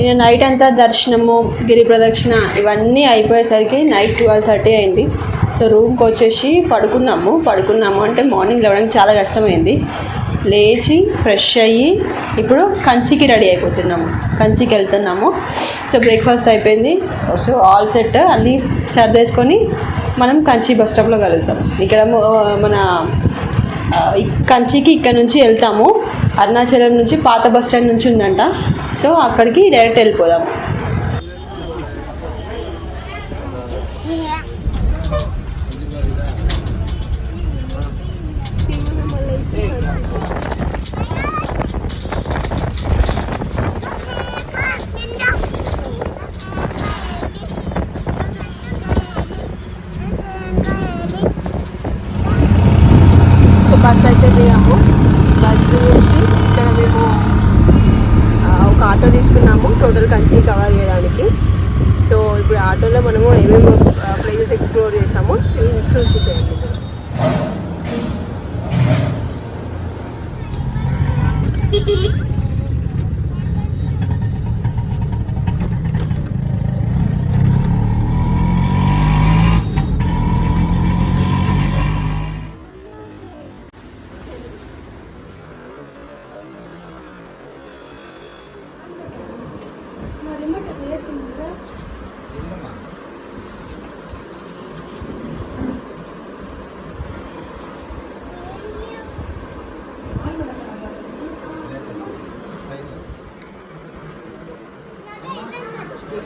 ఇక నైట్ అంతా దర్శనము గిరి ప్రదక్షిణ ఇవన్నీ అయిపోయేసరికి నైట్ 12:30 అయింది. సో రూమ్కి వచ్చేసి పడుకున్నాము అంటే మార్నింగ్ లేవడానికి చాలా కష్టమైంది. లేచి ఫ్రెష్ అయ్యి ఇప్పుడు కంచికి రెడీ అయిపోతున్నాము, కంచికి వెళ్తున్నాము. సో బ్రేక్ఫాస్ట్ అయిపోయింది. సో ఆల్ సెట్ అన్నీ సర్దేసుకొని మనం కంచి బస్ స్టాప్లో కలుస్తాం. ఇక్కడ మన కంచికి ఇక్కడ నుంచి వెళ్తాము. అరుణాచలం నుంచి పాత బస్ స్టాండ్ నుంచి ఉందంట. సో అక్కడికి డైరెక్ట్ వెళ్ళిపోదాం. బస్ అయితే దిగాము. బస్ దిగేసి ఇక్కడ మేము ఒక ఆటో తీసుకున్నాము టోటల్ కంచి కవర్ చేయడానికి. సో ఇప్పుడు ఆటోలో మనము ఏమేమి ప్లేసెస్ ఎక్స్ప్లోర్ చేసాము చూసేసేయండి.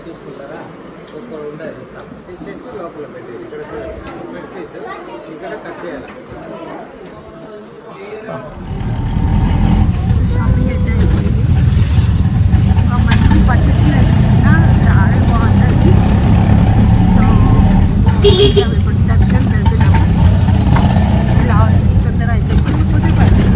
తీసుకుంటారా ఒక్క ఉండాలి తీసేసి లోపల పెట్టేది ఇక్కడ పెట్టేసి ఇక్కడ కట్ చేయాలి. షాపింగ్ అయితే అయిపోయింది. మంచి పట్టు చీర చాలా బాగుంటుంది. సో ఇప్పుడు దర్శనం వెళ్తున్నాము. ఇలా తొందర అయితే వెళ్ళిపోతే పడుతుంది.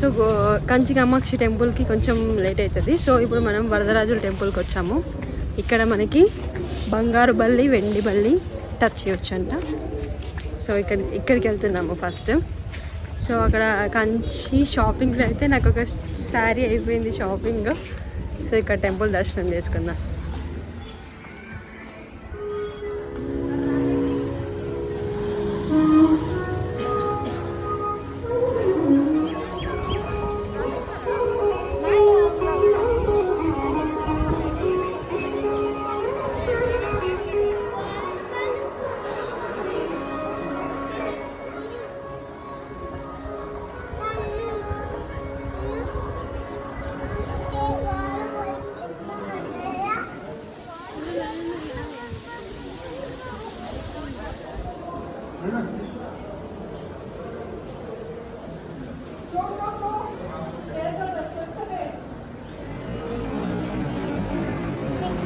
సో కంచి కామాక్షి టెంపుల్కి కొంచెం లేట్ అవుతుంది. సో ఇప్పుడు మనం వరదరాజుల టెంపుల్కి వచ్చాము. ఇక్కడ మనకి బంగారు బల్లి వెండి బల్లి టచ్ చేయొచ్చంట. సో ఇక్కడికి వెళ్తున్నాము ఫస్ట్. సో అక్కడ కంచి షాపింగ్లో అయితే నాకు ఒక శారీ అయిపోయింది షాపింగ్. సో ఇక్కడ టెంపుల్ దర్శనం చేసుకుందాం.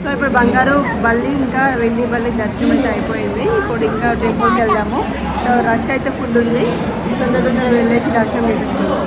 సో ఇప్పుడు బంగారు బల్లి ఇంకా వెండి బల్లి దర్శనం అయితే అయిపోయింది. ఇప్పుడు ఇంకా టెంపుల్కి వెళ్దాము. సో రష్ అయితే ఫుడ్ ఉంది. తొందరగా వెళ్ళేసి దర్శనం చేసేసుకుందాం.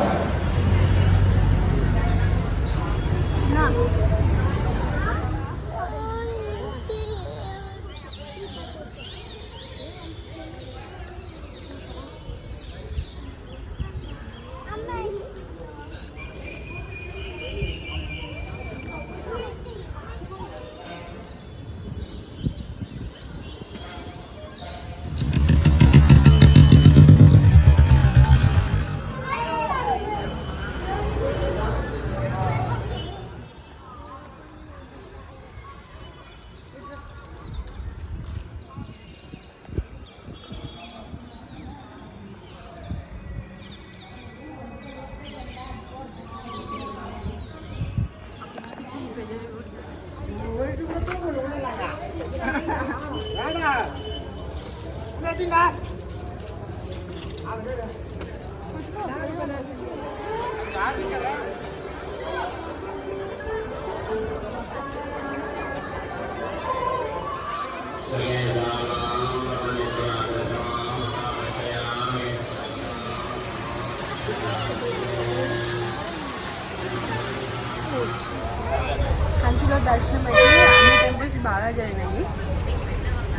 కంచిలో దర్శనం అయితే అన్ని టెంపుల్స్ బాగా జరిగినాయి.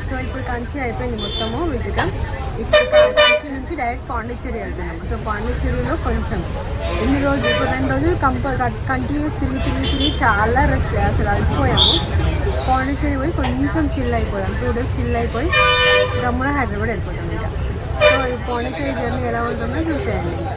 సో ఇప్పుడు కంచి అయిపోయింది మొత్తము విజిట్. ఇప్పుడు కంచి నుంచి డైరెక్ట్ పాండిచ్చేరి వెళ్తున్నాము. సో పాండిచ్చేరిలో కొంచెం ఇన్ని రోజులు ఇప్పుడు 2 రోజులు కంటిన్యూస్ తిరిగి చాలా రెస్ట్ అసలు అలసిపోయాము. పాండిచ్చేరి పోయి కొంచెం చిల్ అయిపోయాం. 2 డేస్ చిల్ అయిపోయి గమ్మున హైదరాబాద్ వెళ్ళిపోతాం ఇంకా. సో ఈ పాండిచ్చేరి జర్నీ ఎలా ఉంటుందో చూసేయండి ఇంకా.